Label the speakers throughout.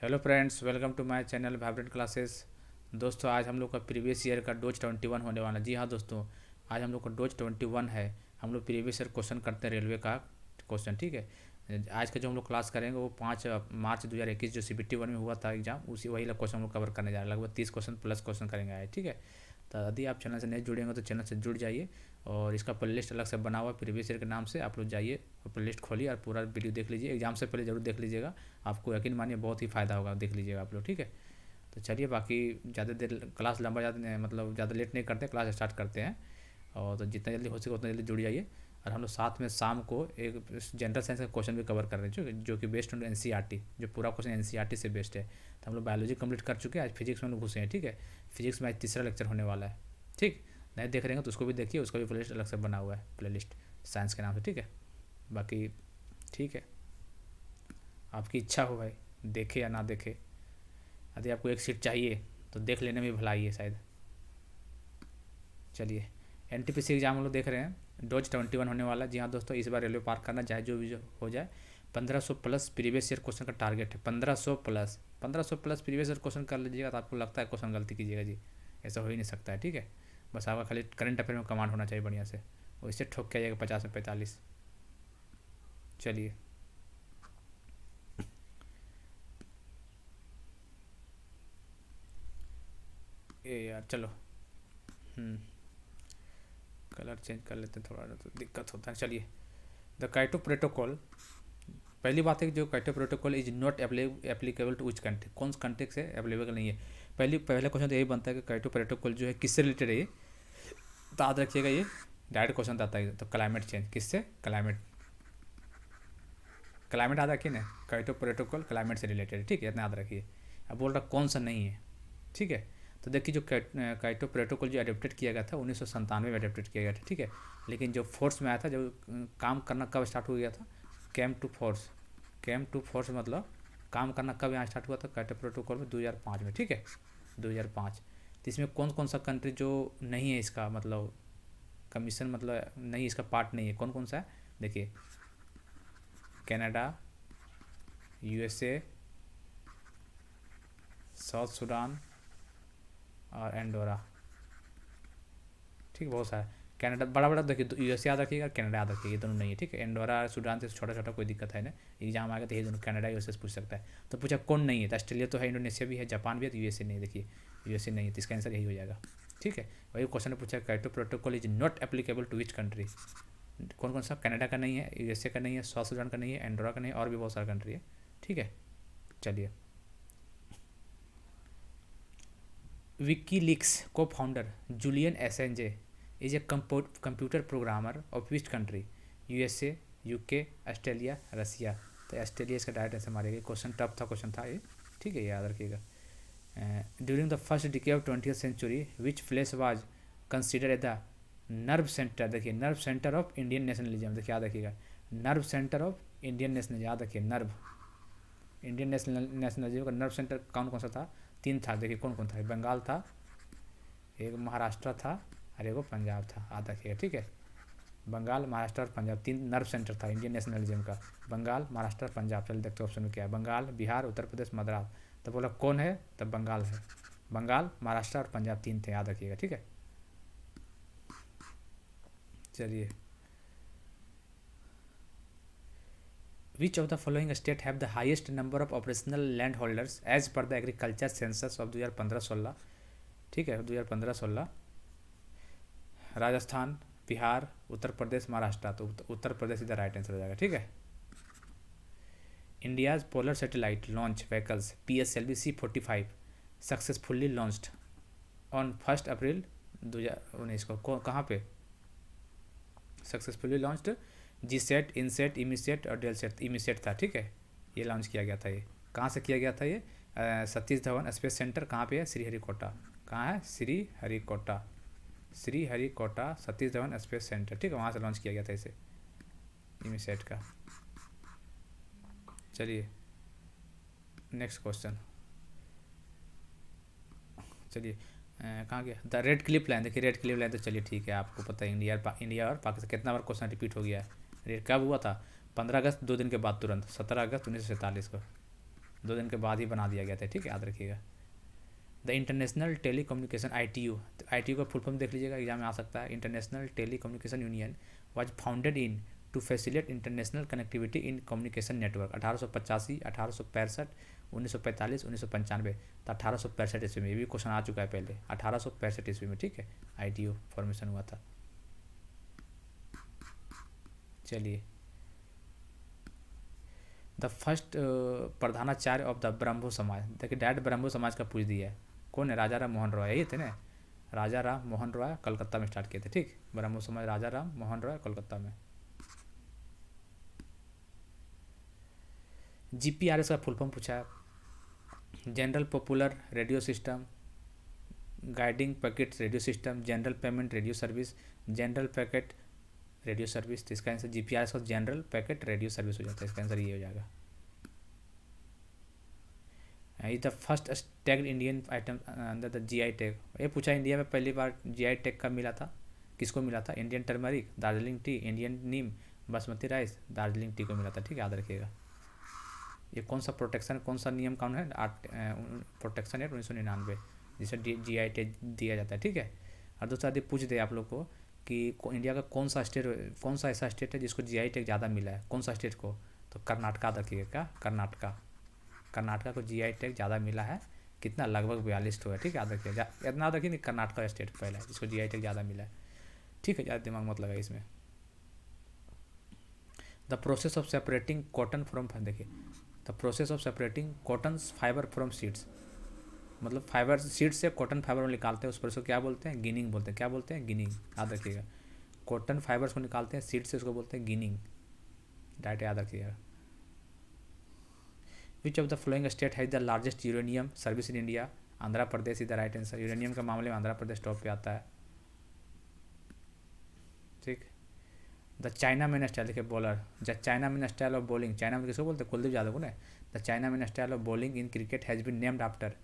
Speaker 1: Hello friends, welcome to my channel Vibrant Classes. दोस्तों, आज हम लोग का प्रीवियस ईयर का डोज 21 होने वाला है। जी हाँ दोस्तों, आज हम लोग का डोज 21 है। हम लोग प्रीवियस ईयर क्वेश्चन करते हैं रेलवे का क्वेश्चन, ठीक है। आज का जो हम लोग क्लास करेंगे वो 5 मार्च 2021 जो CBT 1 में हुआ था एग्जाम, उसी वही क्वेश्चन हम लोग कवर करने जा रहे हैं। लगभग 30 क्वेश्चन प्लस क्वेश्चन करेंगे आज, ठीक है। तो यदि आप चैनल से नहीं जुड़ेंगे तो चैनल से जुड़ जाइए। और इसका प्ले लिस्ट अलग से बना हुआ प्रीवियस ईयर के नाम से, आप लोग जाइए और प्ले लिस्ट खोलिए और पूरा वीडियो देख लीजिए। एग्जाम से पहले जरूर देख लीजिएगा, आपको यकीन मानिए बहुत ही फ़ायदा होगा, देख लीजिएगा आप लोग, ठीक है। तो चलिए, बाकी ज़्यादा देर क्लास लंबा ज़्यादा मतलब ज़्यादा लेट नहीं करते, क्लास स्टार्ट करते हैं। और तो जितना जल्दी हो सके उतना जल्दी जुड़ जाइए। और हम लोग साथ में शाम को एक जनरल साइंस का क्वेश्चन भी कवर कर रहे हैं, जो कि बेस्ड ऑन NCERT, जो पूरा क्वेश्चन NCERT से बेस्ड है। तो हम लोग बायोलॉजी कंप्लीट कर चुके हैं, आज फिजिक्स में लोग घुसे हैं, ठीक है। फिजिक्स में आज तीसरा लेक्चर होने वाला है, ठीक। नहीं देख रहे हैं तो उसको भी देखिए, उसका भी प्ले लिस्ट अलग से बना हुआ है, प्ले लिस्ट साइंस के नाम से, ठीक है। बाकी ठीक है, आपकी इच्छा हो भाई, देखे या ना देखे। यदि आपको एक सीट चाहिए तो देख लेने में भलाई है शायद। चलिए, NTPC एग्जाम हम लोग देख रहे हैं, डोज 21 होने वाला है। जी हाँ दोस्तों, इस बार रेलवे पार करना चाहे जो भी हो जाए। 1500 प्लस प्रीवियस ईयर क्वेश्चन का टारगेट है। 1500 प्लस प्रीवियस ईयर क्वेश्चन कर लीजिएगा तो आपको लगता है क्वेश्चन गलती कीजिएगा जी, ऐसा हो ही नहीं सकता है, ठीक है। बस आपका खाली करंट अफेयर में कमांड होना चाहिए बढ़िया से, और इससे ठोक के आइएगा 50 में 45। चलिए, ये यार चलो, कलर चेंज कर लेते हैं, थोड़ा तो दिक्कत होता है। चलिए, द काइटो प्रोटोकॉल। पहली बात है कि जो Kyoto protocol is not applicable to which country, कौन कंट्री से अवेलेबल नहीं है। पहला क्वेश्चन तो यही बनता है कि काइटो प्रोटोकॉल जो है किससे रिलेटेड है ये, तो याद रखिएगा ये डायरेक्ट क्वेश्चन आता है। तो क्लाइमेट चेंज, किससे, क्लाइमेट, क्लाइमेट याद रखिए ना, काइटो प्रोटोकॉल क्लाइमेट से रिलेटेड है, ठीक है, इतना याद रखिए। अब बोल रहा कौन सा नहीं है, ठीक है। तो देखिए, जो काइटो प्रोटोकॉल जो अडेप्टेड किया गया था 1997 में अडेप्टेड किया गया था, ठीक है। लेकिन जो फोर्स में आया था, जो काम करना कब स्टार्ट हो गया था, came to force, came to force मतलब काम करना कब यहाँ स्टार्ट हुआ था काइटो प्रोटोकॉल में, 2005 में, ठीक है, 2005। तो इसमें कौन कौन सा कंट्री जो नहीं है इसका मतलब कमीशन, मतलब नहीं, इसका पार्ट नहीं है, कौन कौन सा है देखिए, कनाडा, USA, साउथ सूडान और एंडोरा, ठीक है, बहुत सारा। कनाडा बड़ा बड़ा देखिए, USA याद रखिएगा, कनाडा याद रखिएगा, ये दोनों नहीं है, ठीक है। एंडोरा सूडान से छोटा छोटा कोई दिक्कत है ना, एग्जाम आएगा तो ये दोनों कनाडा USA से पूछ सकता है। तो पूछा कौन नहीं है, तो ऑस्ट्रेलिया तो है, इंडोनेशिया भी है, जापान भी है, तो USA नहीं है। देखिए, USA नहीं है, तो इसका आंसर यही हो जाएगा, ठीक है। वही क्वेश्चन ने पूछा, Kyoto protocol is not applicable to which country, कौन कौन सा, कनाडा का नहीं है, USA का नहीं है, साउथ सूडान का नहीं है, एंडोरा का नहीं है, और भी बहुत सारा कंट्री है, ठीक है। चलिए, विकीलीक्स को founder Julian Assange is a computer programmer of which country, USA, UK, Australia, Russia. तो ऑस्ट्रेलिया इसका डायरेक्ट आंसर मारेगा। क्वेश्चन टफ था, क्वेश्चन था ये, ठीक है, याद रखिएगा। During the first decade of 20th century which place was consider as the nerve centre, देखिए nerve centre of Indian nationalism, देखिए याद रखिएगा, nerve centre of Indian national, याद रखिए, नर्व इंडियन नेशनलिज्म का नर्व सेंटर कौन कौन सा था, 3 था, देखिए कौन कौन था, बंगाल था, एक महाराष्ट्र था, और एक पंजाब था, याद रखिएगा, ठीक है। बंगाल, महाराष्ट्र और पंजाब, 3 नर्व सेंटर था इंडियन नेशनलिज्म का, बंगाल, महाराष्ट्र, पंजाब। चलिए देखते ऑप्शन में क्या है, बंगाल, बिहार, उत्तर प्रदेश, मद्रास। तो बोला कौन है, तब बंगाल है, बंगाल, महाराष्ट्र और पंजाब 3 थे, याद रखिएगा, ठीक है। चलिए, which of the following state have the highest number of operational land holders as per the agriculture census of 2015-16, ठीक है, 2015-16। राजस्थान, बिहार, उत्तर प्रदेश, महाराष्ट्र। तो उत्तर प्रदेश इधर राइट आंसर हो जाएगा, ठीक है। India's polar satellite launch vehicles PSLV C-45 successfully launched on 1 अप्रैल 2019 को कहाँ पे successfully launched, GSAT, INSAT, EMISAT और डेलसेट, EMISAT था, ठीक है। ये लॉन्च किया गया था, ये कहाँ से किया गया था, ये सतीश धवन स्पेस सेंटर कहाँ पे है, श्रीहरिकोटा, कहाँ है, श्रीहरिकोटा, श्रीहरिकोटा सतीश धवन स्पेस सेंटर, ठीक है, वहाँ से लॉन्च किया गया था इसे, EMISAT का। चलिए, नेक्स्ट क्वेश्चन, चलिए कहाँ गया, द रेड क्लिफ लाइन, देखिए रेड क्लिफ लाइन, तो चलिए ठीक है, आपको पता है इंडिया और पाकिस्तान, कितना बार क्वेश्चन रिपीट हो गया है। रेड कब हुआ था, 15 अगस्त, 2 दिन के बाद तुरंत, 17 अगस्त 1947 को, 2 दिन के बाद ही बना दिया गया था, ठीक है, याद रखिएगा। The International Telecommunication ITU, तो ITU का फुल फॉर्म देख लीजिएगा, एग्जाम में आ सकता है। International Telecommunication Union was founded in to facilitate international connectivity in communication network. 1885, 1865, 1945, 1995। तो 1865 ईस्वी में, ये भी क्वेश्चन आ चुका है पहले, 1865 ईस्वी में, ठीक है, ITU फॉर्मेशन हुआ था। चलिए, द फर्स्ट प्रधानाचार्य ऑफ द ब्रह्मो समाज, देखिए डायरेक्ट ब्रह्मो समाज का पूछ दिया है, कौन है? राजा राम मोहन रॉय, यही थे ना, राजा राम मोहन रॉय कलकत्ता में स्टार्ट किए थे, ठीक, ब्रह्मो समाज राजा राम मोहन रॉय कलकत्ता में। GPRS का फुल फॉर्म पूछा है, general popular radio system, guiding packet radio system, general payment radio service, general packet radio service. तो इसका आंसर GPRS का जनरल पैकेट रेडियो सर्विस हो जाता है, इसका आंसर ये हो जाएगा। ये the first tagged Indian item under the GI tag, ये पूछा इंडिया में पहली बार GI टैग कब मिला था, किसको मिला था? Indian turmeric, Darjeeling tea, Indian neem, basmati rice, Darjeeling tea को मिला था, ठीक है, याद रखिएगा। ये कौन सा प्रोटेक्शन, कौन सा नियम कानून है? प्रोटेक्शन एक्ट 1999, जिसे GI टैग दिया जाता है, ठीक है। और दूसरा यदि पूछ दे आप लोग को कि इंडिया का कौन सा स्टेट, कौन सा ऐसा स्टेट है जिसको GI टैग ज़्यादा मिला है, कौन सा स्टेट को? तो कर्नाटका रखिएगा, क्या? कर्नाटका को GI टैग ज़्यादा मिला है, कितना? लगभग 42 है, ठीक है, याद रखिएगा, इतना याद रखिए नहीं, कर्नाटका स्टेट पहला है जिसको GI टैग ज़्यादा मिला है, ठीक है, ज़्यादा दिमाग मत लगा इसमें। The process of separating cotton from, देखिए, the process of separating cotton fibre from seeds, मतलब फाइबर सीड से कॉटन फाइबर निकालते हैं, उस प्रोसेस को क्या बोलते हैं? गिनिंग बोलते हैं, क्या बोलते हैं? गिनिंग, याद रखिएगा। कॉटन फाइबर्स को निकालते हैं सीड से, उसको बोलते हैं गिनिंग, डायरेक्ट याद रखिएगा। विच of the flowing state has the largest uranium service in India? Andhra Pradesh is the right answer, uranium के मामले में आंध्र प्रदेश टॉप पे आता है, ठीक। द चाइना मैन स्टाइल, देखिए bowler, the Chinaman style of bowling, China में किसको बोलते हैं? कुलदीप यादव को ना। The Chinaman style of bowling in cricket has been named after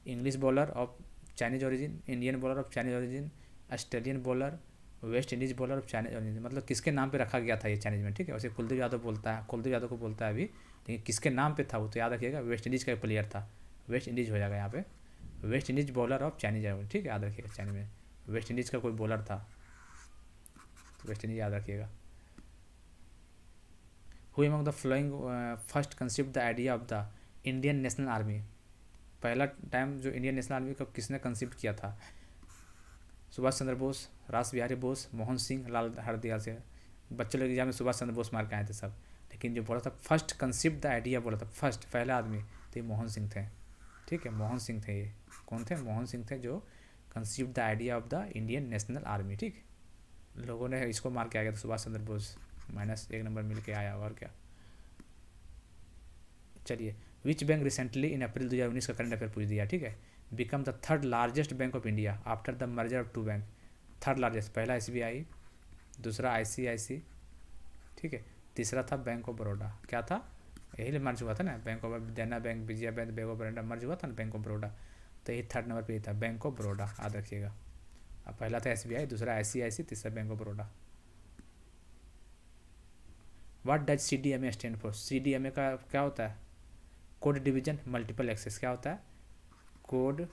Speaker 1: English bowler of Chinese origin, Indian bowler of Chinese origin, Australian bowler, West Indies bowler of Chinese origin, मतलब किसके नाम पे रखा गया था ये चाइनीज में, ठीक है। वैसे कुलदीप यादव बोलता है, कुलदीप यादव को बोलता है अभी, लेकिन किसके नाम पे था वो तो याद रखिएगा, वेस्ट इंडीज़ का प्लेयर था, वेस्ट इंडीज़ हो जाएगा यहाँ पे, waste Indies bowler of Chinese, ठीक है, याद रखिएगा, चाइनीज में वेस्ट इंडीज़ का कोई बॉलर था, तो वेस्ट इंडीज याद रखिएगा। Who among the flowing first conceived the idea of the Indian national army, पहला टाइम जो इंडियन नेशनल आर्मी को किसने कंसीव किया था? सुभाष चंद्र बोस, रास बिहारी बोस, मोहन सिंह, लाल हरदयाल सिंह। बच्चों लोग एग्जाम में सुभाष चंद्र बोस मार के आए थे सब, लेकिन जो बोला था फर्स्ट कंसीव द आइडिया, बोला था फर्स्ट, पहला आदमी, तो ये मोहन सिंह थे, ठीक है, मोहन सिंह थे। ये कौन थे? मोहन सिंह थे, जो conceive the idea of the Indian national army, ठीक। लोगों ने इसको मार के आ गया था, सुभाष चंद्र बोस, -1 नंबर मिल के आया, और क्या। चलिए, विच बैंक रिसेंटली इन अप्रैल 2019 का करंट अफेयर पूछ दिया, ठीक है। Become the third largest bank of India after the merger of 2 bank, third largest, पहला SBI, दूसरा ICIC, ठीक है, तीसरा था बैंक ऑफ बड़ौदा, क्या था? यही मर्ज हुआ था ना, Bank of Dena Bank, Vijaya Bank, Bank of Baroda merge हुआ था ना, बैंक ऑफ बड़ौदा, तो यही थर्ड नंबर पे ही था, बैंक ऑफ बड़ौदा, याद रखिएगा। अब पहला था SBI, दूसरा ICIC, तीसरा bank of Baroda. What does CDMA stand for? CDMA का क्या होता है? कोड डिवीजन मल्टीपल एक्सेस, क्या होता है? Code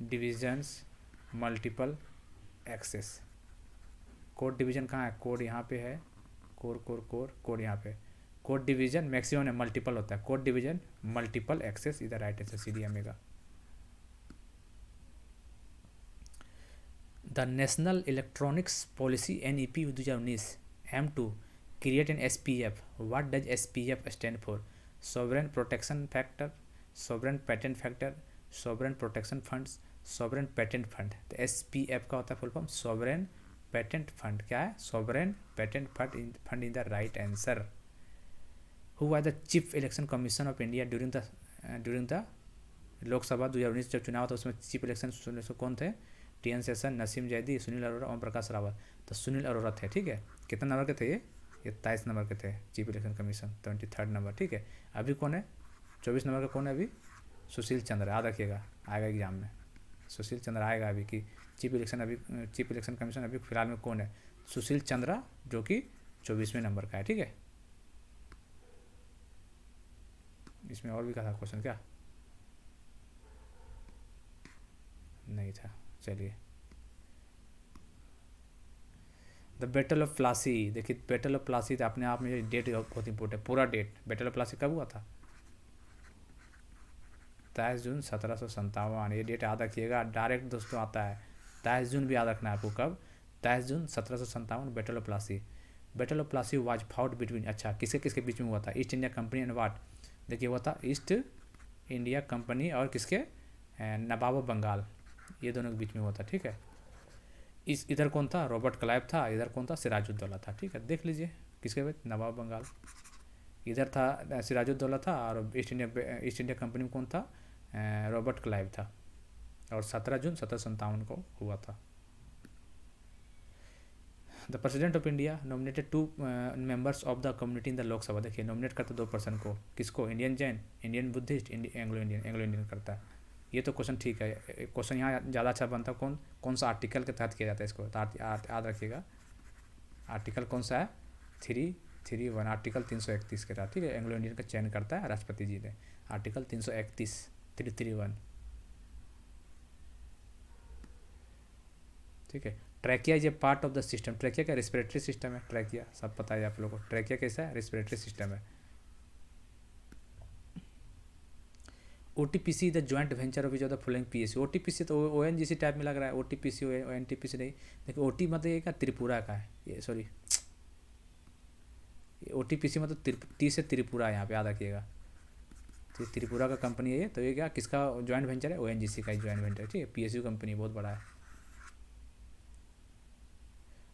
Speaker 1: divisions multiple access. Code division कहाँ है? कोड यहाँ पे है, कोड यहाँ पे, कोड डिवीजन मैक्सिमम है, मल्टीपल होता है, कोड डिवीजन मल्टीपल एक्सेस, इधर राइट आंसर CDMA का। The National Electronics Policy NEP 2019 aim to create an SPF, what does SPF stand for? Sovereign protection factor, sovereign patent factor, sovereign protection funds, sovereign patent fund. तो SPF का होता है full form sovereign patent fund, क्या है? Sovereign patent fund in the right answer. Who was the chief election commission of India during the Lok Sabha 2019 जब चुनाव था, उसमें चीफ इलेक्शन कौन थे? TN शेषन, नसीम जैदी, सुनील अरोड़ा, ओम प्रकाश रावत। तो सुनील अरोड़ा थे, ठीक है। कितना नंबर के थे ये? 23 नंबर के थे chief election commission, 23rd number, ठीक है। अभी कौन है 24 नंबर का? कौन है अभी? सुशील चंद्र, याद रखिएगा, आएगा एग्जाम में, सुशील चंद्र आएगा अभी कि चीफ इलेक्शन कमीशन अभी फिलहाल में कौन है? सुशील चंद्रा, जो कि 24वें नंबर का है, ठीक है, इसमें और भी का था क्वेश्चन क्या? नहीं था। चलिए, द बैटल ऑफ प्लासी। देखिए बैटल ऑफ प्लासी तो अपने आप में ये डेट बहुत इंपॉर्टेंट है, पूरा डेट। बैटल ऑफ प्लासी कब हुआ था? 23 जून 1757। ये डेट याद रखिएगा, डायरेक्ट दोस्तों आता है। 23 जून भी याद रखना है आपको, कब? 23 जून 1757, battle of Plassey. Battle of Plassey was fought between, अच्छा किसके किसके बीच में हुआ था? East India company and what. देखिए हुआ था ईस्ट इंडिया कंपनी और किसके? नवाब ऑफ बंगाल, ये दोनों के बीच में हुआ था। ठीक है, इस इधर कौन था? रॉबर्ट क्लाइव था। इधर कौन था? सिराजुद्दौला था। ठीक है, देख लीजिए किसके बीच? नवाब बंगाल। इधर था सिराजुद्दौला था, और ईस्ट इंडिया कंपनी में कौन था? रॉबर्ट क्लाइव था। और 17 जून 1757 को हुआ था। The president of India nominated 2 members of the community in the Lok Sabha. देखिए नॉमिनेट करता 2 पर्सन को, किसको? Indian Jain, Indian Buddhist, Anglo Indian करता है। ये तो क्वेश्चन ठीक है। क्वेश्चन यहाँ ज़्यादा अच्छा बनता है, कौन कौन सा आर्टिकल के तहत किया जाता है इसको, तो याद रखिएगा। आर्टिकल कौन सा है? 331, आर्टिकल 331 के तहत। ठीक है, एंग्लो इंडियन का चयन करता है राष्ट्रपति जी ने, आर्टिकल 331, 331। ठीक है, trachea is a part of the system. Trachea का रेस्पिरेटरी सिस्टम है। ट्रैकिया सब पता है आप लोगों को, ट्रैकिया कैसा है? रेस्पिरेटरी सिस्टम है। OTPC the joint venture of the following PSU। OTPC तो ONGC टाइप में लग रहा है, OTPC ONTPC नहीं। देखिए OT मतलब ये क्या? त्रिपुरा का है ये, सॉरी OTPC मतलब टी से त्रिपुरा है यहाँ पे, याद रखिएगा। तो त्रिपुरा का कंपनी है ये, तो ये क्या किसका ज्वाइंट वेंचर है? ONGC का ही ज्वाइंट वेंचर। ठीक है, PSU कंपनी बहुत बड़ा है।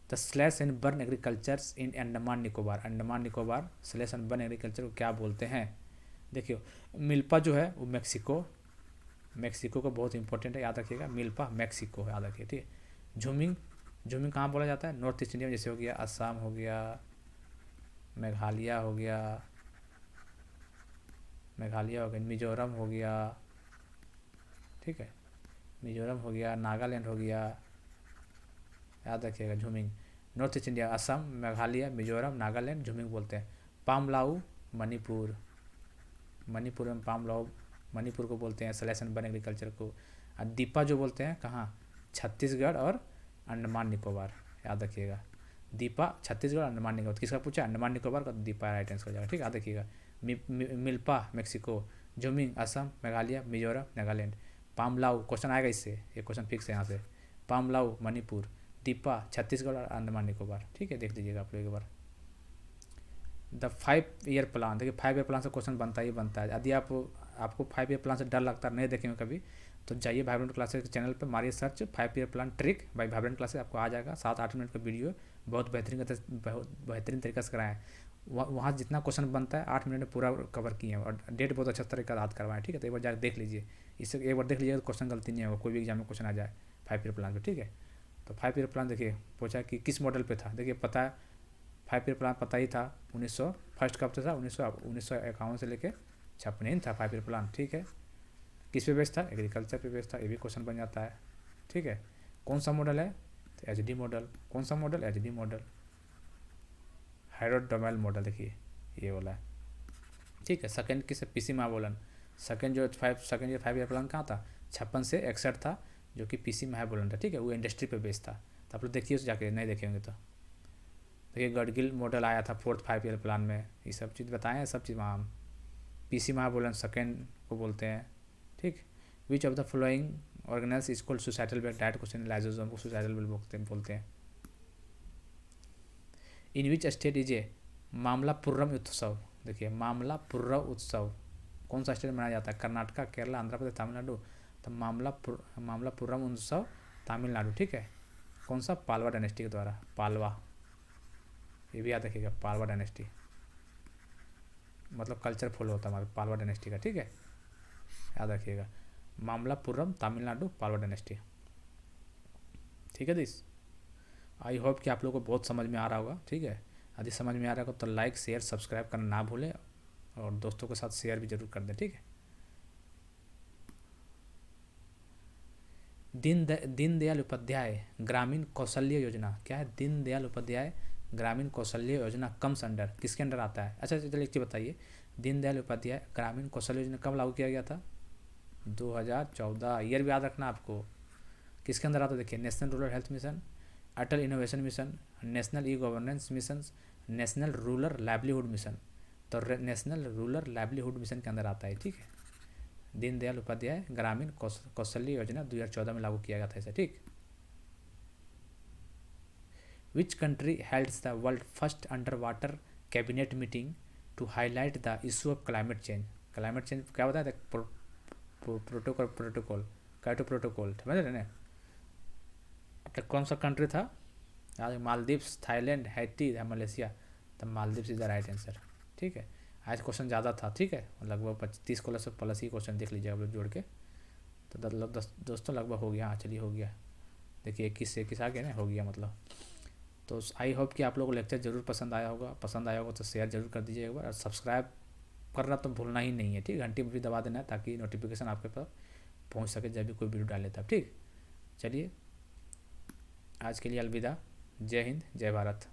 Speaker 1: The slash and burn agricultures in Andaman Nicobar. Andaman Nicobar slash and burn agriculture को क्या बोलते हैं? देखिए मिल्पा जो है वो मैक्सिको का बहुत इंपॉर्टेंट है, याद रखिएगा। मिल्पा मैक्सिको याद रखिए। ठीक है, झूमिंग, झूमिंग कहाँ बोला जाता है? नॉर्थ ईस्ट इंडिया में, जैसे हो गया असम हो गया, मेघालय हो गया, मिजोरम हो गया। ठीक है, मिजोरम हो गया, नागालैंड हो गया, याद रखिएगा jhuming. North east India Assam, Meghalaya, Mizoram, Nagaland, jhuming बोलते हैं। पामलाऊ मणिपुर, मणिपुर में पामलाऊ, मणिपुर को बोलते हैं स्लैश एंड बर्न एग्रीकल्चर को। और दीपा जो बोलते हैं कहाँ? छत्तीसगढ़ और अंडमान निकोबार, याद रखिएगा। दीपा छत्तीसगढ़, अंडमान निकोबार। किसका पूछा? अंडमान निकोबार का, दीपा राइट आंसर हो जाएगा। ठीक है, याद रखिएगा। मिल्पा मैक्सिको, झूमिंग असम, मेघालय, मिजोरम, नागालैंड। पामलाऊ क्वेश्चन आएगा इससे, ये क्वेश्चन फिक्स है यहाँ से। पामलाऊ मणिपुर, दीपा छत्तीसगढ़ और अंडमान निकोबार। ठीक है, देख लीजिएगा आप लोग एक बार। The 5 year plan. देखिए 5 ईयर प्लान से क्वेश्चन बनता ही बनता है। यदि आपको 5 ईयर प्लान से डर लगता है, नहीं देखेंगे कभी, तो जाइए वाइब्रेंट क्लासेस के चैनल पर, मारिए search 5 year plan trick bye vibrant classes, आपको आ जाएगा। 7-8 मिनट का वीडियो, बहुत बेहतरीन तरीके से कराएं। वहाँ जितना क्वेश्चन बनता है 8 मिनट में पूरा कवर किए हैं, और डेट बहुत अच्छा तरीका याद करवाएं। ठीक है, तो एक बार जाकर देख लीजिए, इससे एक बार देख लीजिएगा तो क्वेश्चन गलती नहीं होगा, कोई भी एग्जाम में क्वेश्चन आ जाए 5 ईयर प्लान पर। ठीक है, तो 5 ईयर प्लान देखिए पूछा कि किस मॉडल पे था। देखिए पता है 5 ईयर प्लान पता ही था, 1900 फर्स्ट कब से था? 1951 से लेके 56 था 5 ईयर प्लान। ठीक है, किस पे बेस्ड था? एग्रीकल्चर पे बेस्ड था। ये भी क्वेश्चन बन जाता है। ठीक है, कौन सा मॉडल है? तो HD मॉडल। कौन सा model? HD model, Harrod Domar model, देखिए ये वाला है। ठीक है, सेकंड किस? PC महाबोलन। सेकंड जो 5 ईयर प्लान कहाँ था? 56 से 61 था, जो कि PC महाबोलन था। ठीक है, वो इंडस्ट्री पे बेस्ड था। तो आप लोग देखिए जाके, नहीं देखे होंगे तो। देखिए गडगिल मॉडल आया था 4th 5 ईयर प्लान में, ये सब चीज़ बताएं, सब चीज़ वहाँ। PC महाबोलन सेकेंड को बोलते हैं। ठीक, which of the following organize is called societal well? Direct question, lysosome को सोसाइटल वेल बोलते हैं। In which state is a Mamallapuram उत्सव? देखिए मामलापुरम उत्सव कौन सा स्टेट में मनाया जाता है? कर्नाटका, केरला, आंध्र प्रदेश, तमिलनाडु। तो मामलापुरम उत्सव तमिलनाडु। ठीक है, कौन सा? पालवा डायनेस्टी के द्वारा, पालवा, ये भी याद रखिएगा। पालवा डायनेस्टी मतलब कल्चर फॉलो होता है हमारे पालवा डायनेस्टी का। ठीक है, याद रखिएगा। मामलापुरम तमिलनाडु, पालवा डायनेस्टी। ठीक है दिस, आई होप कि आप लोगों को बहुत समझ में आ रहा होगा। ठीक है, यदि समझ में आ रहा होगा तो लाइक शेयर सब्सक्राइब करना ना भूलें, और दोस्तों के साथ शेयर भी जरूर कर दें। ठीक है, दीनदयाल उपाध्याय ग्रामीण कौशल्य योजना क्या है? दीनदयाल उपाध्याय ग्रामीण कौशल्य योजना कम्स अंडर, किसके अंडर आता है? अच्छा चलिए एक चीज़ बताइए, दीनदयाल उपाध्याय ग्रामीण कौशल योजना कब लागू किया गया था? 2014। ईयर भी याद रखना आपको। किसके अंदर आता है? देखिए, national rural health mission, Atal innovation mission, national e governance mission, national rural livelihood mission. तो नेशनल रूरल लाइवलीहुड मिशन के अंदर आता है, ठीक है। दीनदयाल उपाध्याय ग्रामीण कौशल्य योजना 2014 में लागू किया गया था इसे, ठीक। Which country helds the world first under water cabinet meeting to highlight the issue of climate change? Climate change क्या बताया था? प्रोटोकॉल काइटो प्रोटोकॉल, समझ रहे ना? तो कौन सा कंट्री था? मालदीव्स, थाईलैंड, हैती या मलेशिया? तो Maldives is the right answer, ठीक है। आज क्वेश्चन ज़्यादा था, ठीक है, लगभग 25 क्वेश्चन प्लस ही क्वेश्चन देख लीजिए आप लोग जोड़ के। तो दोस्तों लगभग हो गया। हाँ चलिए हो गया। देखिए 21 से 21 आ गया ना, हो गया मतलब। तो आई होप कि आप लोगों को लेक्चर ज़रूर पसंद आया होगा तो शेयर जरूर कर दीजिए एक बार, और सब्सक्राइब करना तो भूलना ही नहीं है, ठीक। घंटी भी दबा देना है ताकि नोटिफिकेशन आपके पास पहुंच सके जब भी कोई वीडियो डाले तब, ठीक। चलिए आज के लिए अलविदा। जय हिंद, जय भारत।